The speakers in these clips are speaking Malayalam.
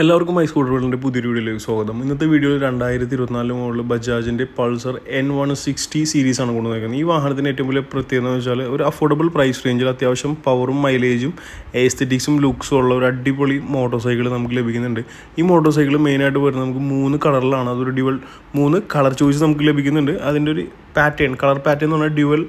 എല്ലാവർക്കും മൈ സ്കൂട്ടർ വേൾഡിൻ്റെ പുതിയൊരു വീഡിയോയിലേക്ക് സ്വാഗതം. ഇന്നത്തെ വീഡിയോയിൽ 2024 മുകളിൽ ബജാജിൻ്റെ പൾസർ N160 സീരീസാണ് കൊണ്ടുവന്നിരിക്കുന്നത്. ഈ വാഹനത്തിൻ്റെ ഏറ്റവും വലിയ പ്രത്യേകത എന്ന് വെച്ചാൽ ഒരു അഫോർഡബിൾ പ്രൈസ് റേഞ്ചിൽ അത്യാവശ്യം പവറും മൈലേജും എസ്തെറ്റിക്സും ലുക്സും ഉള്ള ഒരു അടിപൊളി മോട്ടോർ സൈക്കിൾ നമുക്ക് ലഭിക്കുന്നുണ്ട്. ഈ മോട്ടോർ സൈക്കിൾ മെയിനായിട്ട് വരുന്നത് നമുക്ക് 3 കളറിലാണ്. അതൊരു ഡ്യുവൽ 3 കളർ ചോയ്സ് നമുക്ക് ലഭിക്കുന്നുണ്ട്. അതിൻ്റെ ഒരു കളർ പാറ്റേൺ എന്ന് പറഞ്ഞാൽ ഡ്യുവൽ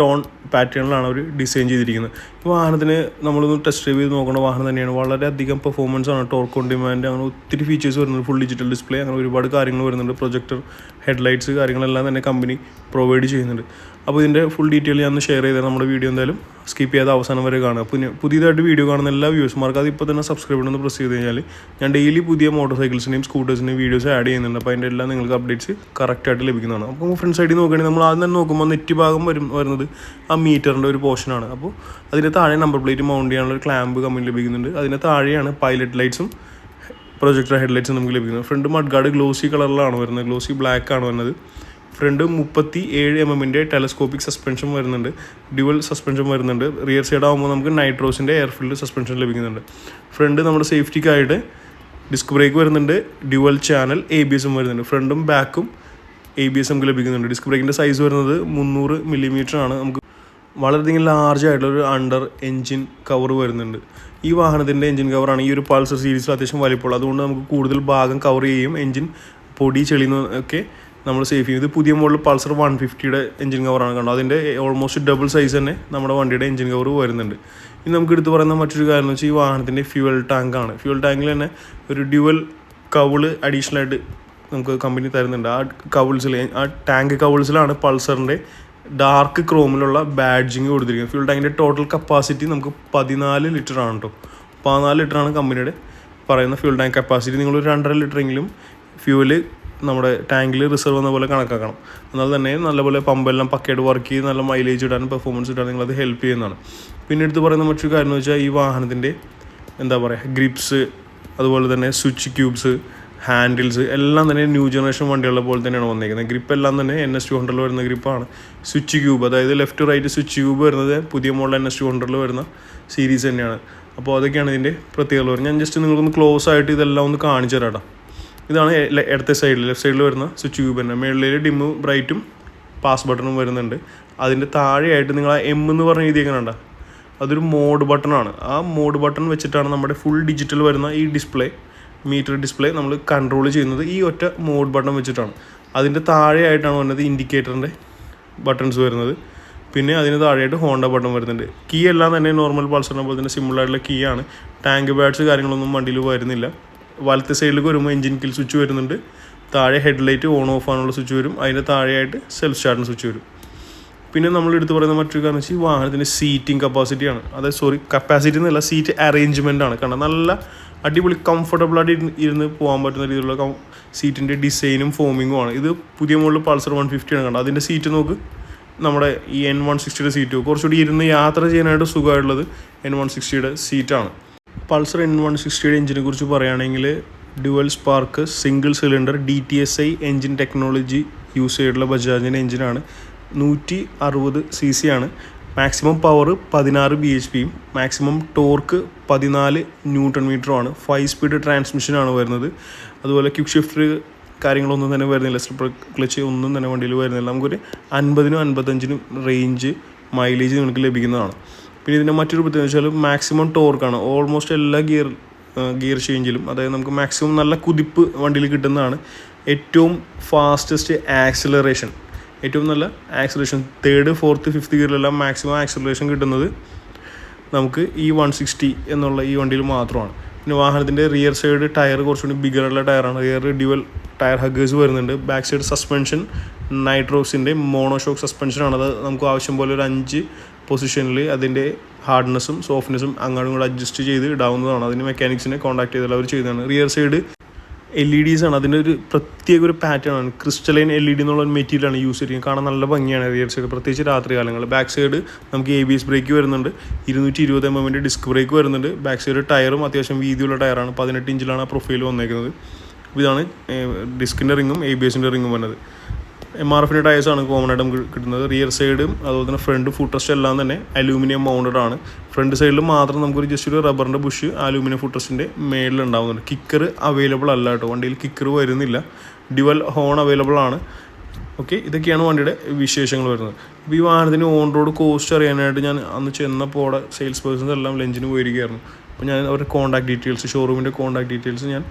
ടോൺ പാറ്റേണിലാണ് അവർ ഡിസൈൻ ചെയ്തിരിക്കുന്നത്. ഈ വാഹനത്തിന് നമ്മളൊന്ന് ടെസ്റ്റ് ഡ്രൈവ് ചെയ്ത് നോക്കേണ്ട വാഹനം തന്നെയാണ്. വളരെയധികം പെർഫോമൻസ് ആണ്, ടോർക്ക് ഓൺ ഡിമാൻഡ്, അങ്ങനെ ഒത്തിരി ഫീച്ചേഴ്സ് വരുന്നുണ്ട്. ഫുൾ ഡിജിറ്റൽ ഡിസ്പ്ലേ, അങ്ങനെ ഒരുപാട് കാര്യങ്ങൾ വരുന്നുണ്ട്. പ്രൊജക്ടർ, ഹെഡ്ലൈറ്റ്സ് കാര്യങ്ങളെല്ലാം തന്നെ കമ്പനി പ്രൊവൈഡ് ചെയ്യുന്നുണ്ട്. അപ്പോൾ ഇതിൻ്റെ ഫുൾ ഡീറ്റെയിൽ ഞാൻ ഷെയർ ചെയ്താൽ നമ്മുടെ വീഡിയോ എന്തായാലും സ്കിപ്പ് ചെയ്യാതെ അവസാനം വരെ കാണുക. പിന്നെ പുതിയതായിട്ട് വീഡിയോ കാണുന്ന എല്ലാ വ്യൂവേഴ്സ്മാർക്ക് അത് ഇപ്പോൾ തന്നെ സബ്സ്ക്രൈബ് ചെയ്യണമെന്ന് പ്രസ് ചെയ്ത് കഴിഞ്ഞാൽ ഞാൻ ഡെയിലി പുതിയ മോട്ടോർ സൈക്കിൾസിൻ്റെയും സ്കൂട്ടേഴ്സിൻ്റെയും വീഡിയോസ് ആഡ് ചെയ്യുന്നുണ്ട്. അപ്പോൾ അതിൻ്റെ എല്ലാം നിങ്ങൾക്ക് അപ്ഡേറ്റ്സ് കറക്റ്റായിട്ട് ലഭിക്കുന്നതാണ്. അപ്പോൾ ഫ്രണ്ട് സൈഡിൽ നോക്കുകയാണെങ്കിൽ നമ്മൾ ആദ്യം തന്നെ നോക്കുമ്പോൾ നെറ്റ് ഭാഗം വരുന്നത് ആ മീറ്ററിൻ്റെ ഒരു പോർഷനാണ്. അപ്പോൾ അതിൻ്റെ താഴെ നമ്പർ പ്ലേറ്റ് മൗണ്ട് ചെയ്യാനുള്ള ഒരു ക്ലാമ്പ് കമ്പനി ലഭിക്കുന്നുണ്ട്. അതിൻ്റെ താഴെയാണ് പൈലറ്റ് ലൈറ്റ്സും പ്രൊജക്ടർ ഹെഡ്ലൈറ്റ്സും നമുക്ക് ലഭിക്കുന്നത്. ഫ്രണ്ട് മഡ് ഗാർഡ് ഗ്ലോസി കളറിലാണ് വരുന്നത്, ഗ്ലോസി ബ്ലാക്ക് ആണ് വരുന്നത്. ഫ്രണ്ട് 37 mm ടെലസ്കോപ്പിക് സസ്പെൻഷൻ വരുന്നുണ്ട്, ഡ്യുവൽ സസ്പെൻഷൻ വരുന്നുണ്ട്. റിയർ സൈഡ് ആകുമ്പോൾ നമുക്ക് നൈട്രോസിൻ്റെ എയർ ഫിൽഡ് സസ്പെൻഷൻ ലഭിക്കുന്നുണ്ട്. ഫ്രണ്ട് നമ്മുടെ സേഫ്റ്റിക്കായിട്ട് ഡിസ്ക് ബ്രേക്ക് വരുന്നുണ്ട്, ഡ്യുവൽ ചാനൽ ABS വരുന്നുണ്ട്. ഫ്രണ്ടും ബാക്കും ABS നമുക്ക് ലഭിക്കുന്നുണ്ട്. ഡിസ്ക് ബ്രേക്കിൻ്റെ സൈസ് വരുന്നത് 300 mm ആണ്. നമുക്ക് വളരെയധികം ലാർജ് ആയിട്ടുള്ളൊരു അണ്ടർ എൻജിൻ കവർ വരുന്നുണ്ട്. ഈ വാഹനത്തിൻ്റെ എൻജിൻ കവറാണ് ഈ ഒരു പൾസർ സീരീസിൽ അത്യാവശ്യം വലിപ്പമുള്ളത്. അതുകൊണ്ട് നമുക്ക് കൂടുതൽ ഭാഗം കവർ ചെയ്യും. എൻജിൻ പൊടി ചെളിയൊക്കെ നമ്മൾ സേഫ് ചെയ്യും. ഇത് പുതിയ മോഡൽ പൾസർ 150യുടെ എൻജിൻ കവറാണ് കണ്ടോ. അതിൻ്റെ ഓൾമോസ്റ്റ് ഡബിൾ സൈസ് തന്നെ നമ്മുടെ വണ്ടിയുടെ എൻജിൻ കവർ വരുന്നുണ്ട്. ഇനി നമുക്ക് എടുത്ത് പറയുന്ന മറ്റൊരു കാര്യം എന്ന് വെച്ചാൽ ഈ വാഹനത്തിൻ്റെ ഫ്യൂവൽ ടാങ്കാണ്. ഫ്യൂവൽ ടാങ്കിൽ തന്നെ ഒരു ഡ്യുവൽ കവിള് അഡീഷണലായിട്ട് നമുക്ക് കമ്പനി തരുന്നുണ്ട്. ആ കവിൾസിൽ, ആ ടാങ്ക് കവിൾസിലാണ് പൾസറിൻ്റെ ഡാർക്ക് ക്രോമിലുള്ള ബാഡ്ജിങ് കൊടുത്തിരിക്കുന്നത്. ഫ്യൂൽ ടാങ്കിൻ്റെ ടോട്ടൽ കപ്പാസിറ്റി നമുക്ക് 14 ലിറ്ററാണ് കേട്ടോ. 14 ലിറ്ററാണ് കമ്പനിയുടെ പറയുന്ന ഫ്യൂൽ ടാങ്ക് കപ്പാസിറ്റി. നിങ്ങളൊരു 2.5 ലിറ്ററെങ്കിലും ഫ്യൂവൽ നമ്മുടെ ടാങ്കിൽ റിസർവ് എന്ന പോലെ കണക്കാക്കണം. എന്നാൽ തന്നെ നല്ലപോലെ പമ്പെല്ലാം പക്കയായിട്ട് വർക്ക് ചെയ്ത് നല്ല മൈലേജ് ഇടാനും പെർഫോമൻസ് ഇടാനും നിങ്ങളത് ഹെൽപ്പ് ചെയ്യുന്നതാണ്. പിന്നെ എടുത്ത് പറയുന്ന മറ്റൊരു കാര്യം എന്ന് വെച്ചാൽ ഈ വാഹനത്തിൻ്റെ ഗ്രിപ്സ്, അതുപോലെ തന്നെ സ്വിച്ച് ക്യൂബ്സ്, ഹാൻഡിൽസ് എല്ലാം തന്നെ ന്യൂ ജനറേഷൻ വണ്ടികളെ പോലെ തന്നെയാണ് വന്നിരിക്കുന്നത്. ഗ്രിപ്പ് എല്ലാം തന്നെ NS200 വരുന്ന ഗ്രിപ്പാണ്. സ്വിച്ച് ക്യൂബ്, അതായത് ലെഫ്റ്റ് റൈറ്റ് സ്വിച്ച് ക്യൂബ് വരുന്നത് പുതിയ മോഡൽ NS200 വരുന്ന സീരീസ് തന്നെയാണ്. അപ്പോൾ അതൊക്കെയാണ് ഇതിൻ്റെ പ്രത്യേകത. ഞാൻ ജസ്റ്റ് നിങ്ങൾക്കൊന്ന് ക്ലോസ് ആയിട്ട് ഇതെല്ലാം ഒന്ന് കാണിച്ചു തരാം. ഇതാണ് ഇടത്തെ സൈഡിൽ, ലെഫ്റ്റ് സൈഡിൽ വരുന്ന സ്വിച്ച് ക്യൂബ് തന്നെ. മുകളിൽ ഡിമ്മ് ബ്രൈറ്റും പാസ് ബട്ടണും വരുന്നുണ്ട്. അതിൻ്റെ താഴെയായിട്ട് നിങ്ങൾ ആ M എന്ന് പറഞ്ഞ എഴുതിയേക്കണണ്ട, അതൊരു മോഡ് ബട്ടണാണ്. ആ മോഡ് ബട്ടൺ വെച്ചിട്ടാണ് നമ്മുടെ ഫുൾ ഡിജിറ്റൽ വരുന്ന ഈ ഡിസ്പ്ലേ, മീറ്റർ ഡിസ്പ്ലേ നമ്മൾ കൺട്രോൾ ചെയ്യുന്നത് ഈ ഒറ്റ മോഡ് ബട്ടൺ വെച്ചിട്ടാണ്. അതിൻ്റെ താഴെയായിട്ടാണ് വരുന്നത് ഇൻഡിക്കേറ്ററിൻ്റെ ബട്ടൺസ് വരുന്നത്. പിന്നെ അതിന് താഴെയായിട്ട് ഹോണ്ട ബട്ടൺ വരുന്നുണ്ട്. കീ എല്ലാം തന്നെ നോർമൽ പൾസറിനെ പോലെ തന്നെ സിമ്പിളായിട്ടുള്ള കീ ആണ്. ടാങ്ക് ബാഡ്സ് കാര്യങ്ങളൊന്നും വണ്ടിയിൽ വരുന്നില്ല. വലത്തെ സൈഡിലേക്ക് വരുമ്പോൾ എൻജിൻ കിൽ സ്വിച്ച് വരുന്നുണ്ട്. താഴെ ഹെഡ്ലൈറ്റ് ഓൺ ഓഫ് ആണുള്ള സ്വിച്ച് വരും. അതിൻ്റെ താഴെയായിട്ട് സെൽഫ് സ്റ്റാർട്ടിന് സ്വിച്ച് വരും. പിന്നെ നമ്മൾ എടുത്ത് പറയുന്ന മറ്റൊരു കാരണം വെച്ചാൽ ഈ വാഹനത്തിൻ്റെ സീറ്റിംഗ് കപ്പാസിറ്റിയാണ്. കപ്പാസിറ്റി എന്നല്ല, സീറ്റ് അറേഞ്ച്മെൻ്റ് ആണ്. കാരണം നല്ല അടിപൊളി കംഫർട്ടബിളായിട്ട് ഇരുന്ന് പോകാൻ പറ്റുന്ന രീതിയിലുള്ള സീറ്റിൻ്റെ ഡിസൈനും ഫോമിങ്ങും ആണ്. ഇത് പുതിയ മോഡൽ പൾസർ 150 ആണ് കണ്ടത്. അതിൻ്റെ സീറ്റ് നോക്ക്, നമ്മുടെ ഈ N160യുടെ സീറ്റ് കുറച്ചുകൂടി ഇരുന്ന് യാത്ര ചെയ്യാനായിട്ട് സുഖമായിട്ടുള്ളത് N160യുടെ സീറ്റാണ്. പൾസർ N160യുടെ എഞ്ചിനെ കുറിച്ച് പറയുകയാണെങ്കിൽ dual spark single cylinder DTSI engine technology use ചെയ്തിട്ടുള്ള ബജാജിൻ്റെ എഞ്ചിനാണ്. 160 cc ആണ്. Maximum power 16 bhp, maximum torque 14 Nm ആണ്. 5 സ്പീഡ് ട്രാൻസ്മിഷനാണ് വരുന്നത്. അതുപോലെ ക്വിക്ക് ഷിഫ്റ്റ് കാര്യങ്ങളൊന്നും തന്നെ വരുന്നില്ല, സ്ലിപ്പർ ക്ലച്ച് ഒന്നും തന്നെ വണ്ടിയിൽ വരുന്നില്ല. നമുക്കൊരു 50-55 റേഞ്ച് മൈലേജ് നിങ്ങൾക്ക് ലഭിക്കുന്നതാണ്. പിന്നെ ഇതിൻ്റെ മറ്റൊരു പ്രത്യേകത വെച്ചാൽ മാക്സിമം ടോർക്കാണ്. ഓൾമോസ്റ്റ് എല്ലാ ഗിയർ ചേഞ്ചിലും, അതായത് നമുക്ക് മാക്സിമം നല്ല കുതിപ്പ് വണ്ടിയിൽ കിട്ടുന്നതാണ്. ഏറ്റവും ഫാസ്റ്റസ്റ്റ് ആക്സിലറേഷൻ, ഏറ്റവും നല്ല acceleration 3rd, 4th, 5th ഗിയറിലെല്ലാം maximum acceleration കിട്ടുന്നത് നമുക്ക് ഈ 160 എന്നുള്ള ഈ വണ്ടിയിൽ മാത്രമാണ്. പിന്നെ വാഹനത്തിൻ്റെ റിയർ സൈഡ് ടയർ കുറച്ചുകൂടി ബിഗറുള്ള ടയറാണ്. റിയർ ഡ്യുവൽ ടയർ ഹഗ്ഗേഴ്സ് വരുന്നുണ്ട്. ബാക്ക് സൈഡ് സസ്പെൻഷൻ നൈട്രോസിൻ്റെ മോണോഷോക്ക് സസ്പെൻഷനാണ്. അത് നമുക്ക് ആവശ്യം പോലെ ഒരു 5 പൊസിഷനിൽ അതിൻ്റെ ഹാർഡ്നെസ്സും സോഫ്റ്റ്നെസ്സും അങ്ങോട്ടും കൂടെ അഡ്ജസ്റ്റ് ചെയ്ത് ഇടാവുന്നതാണ്. അതിന് മെക്കാനിക്സിനെ കോൺടാക്ട് ചെയ്താൽ അവർ ചെയ്തതാണ്. റിയർ സൈഡ് LEDs ആണ്. അതിൻ്റെ ഒരു പ്രത്യേക ഒരു പാറ്റേൺ ആണ്. ക്രിസ്റ്റലൈൻ LED എന്നുള്ള ഒരു മെറ്റീരിയലാണ് യൂസ് ചെയ്തിരിക്കുന്നത്. കാണാൻ നല്ല ഭംഗിയാണ് റിയർ സൈഡ്, പ്രത്യേകിച്ച് രാത്രി കാലങ്ങളിൽ. ബാക്ക് സൈഡ് നമുക്ക് ABS ബ്രേക്ക് വരുന്നുണ്ട്. 220 mm ഡിസ്ക് ബ്രേക്ക് വരുന്നുണ്ട്. ബാക്ക് സൈഡ് ടയറും അത്യാവശ്യം വീതിയുള്ള ടയറാണ്. 18 ഇഞ്ചിലാണ് ആ പ്രൊഫൈൽ വന്നേക്കുന്നത്. ഇതാണ് ഡിസ്കിൻ്റെ റിങ്ങും ABSൻ്റെ റിങ്ങും വന്നത്. MRFിൻ്റെ ടയേഴ്സാണ് കോമൺ ആയിട്ട് നമുക്ക് കിട്ടുന്നത്. റിയർ സൈഡും അതുപോലെ തന്നെ ഫ്രണ്ട് ഫുഡ് റെസ്റ്റ് എല്ലാം തന്നെ അലൂമിനിയം മൗണ്ടഡ് ആണ്. ഫ്രണ്ട് സൈഡിൽ മാത്രം നമുക്കൊരു ജസ്റ്റ് ഒരു റബ്ബറിൻ്റെ ബുഷ് അലൂമിനിയം ഫുഡ് റെസ്റ്റിൻ്റെ മേളിൽ ഉണ്ടാകുന്നുണ്ട്. കിക്കർ അവൈലബിൾ അല്ല കേട്ടോ, വണ്ടിയിൽ കിക്കർ വരുന്നില്ല. ഡ്യുവൽ ഹോൺ അവൈലബിൾ ആണ്. ഓക്കെ, ഇതൊക്കെയാണ് വണ്ടിയുടെ വിശേഷങ്ങൾ വരുന്നത്. അപ്പോൾ ഈ വാഹനത്തിന് ഓൺ റോഡ് കോസ്റ്റ് അറിയാനായിട്ട് ഞാൻ അന്ന് ചെന്നപ്പോൾ അവിടെ സെയിൽസ് പേഴ്സൺസ് എല്ലാം ലഞ്ചിന് പോയിരിക്കുകയായിരുന്നു. അപ്പോൾ ഞാൻ അവരുടെ കോൺടാക്ട് ഡീറ്റെയിൽസ്, ഷോറൂമിൻ്റെ കോൺടാക്ട് ഡീറ്റെയിൽസ് ഞാൻ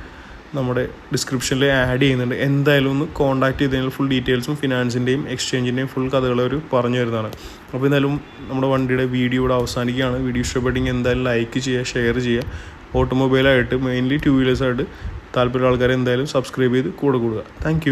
നമ്മുടെ ഡിസ്ക്രിപ്ഷനിൽ ആഡ് ചെയ്യുന്നുണ്ട്. എന്തായാലും ഒന്ന് കോൺടാക്ട് ചെയ്ത് കഴിഞ്ഞാൽ ഫുൾ ഡീറ്റെയിൽസും ഫിനാൻസിൻ്റെയും എക്സ്ചേഞ്ചിൻ്റെയും ഫുൾ കഥകൾ അവർ പറഞ്ഞു തരുന്നതാണ്. അപ്പോൾ എന്തായാലും നമ്മുടെ വണ്ടിയുടെ വീഡിയോ ഇവിടെ അവസാനിക്കുകയാണ്. വീഡിയോ ഇഷ്ടപ്പെട്ടെങ്കിൽ എന്തായാലും ലൈക്ക് ചെയ്യുക, ഷെയർ ചെയ്യുക. ഓട്ടോമൊബൈലായിട്ട് മെയിൻലി 2 വീലേഴ്സായിട്ട് താല്പര്യമുള്ള ആൾക്കാരെ എന്തായാലും സബ്സ്ക്രൈബ് ചെയ്ത് കൂടെ കൂടുക. താങ്ക്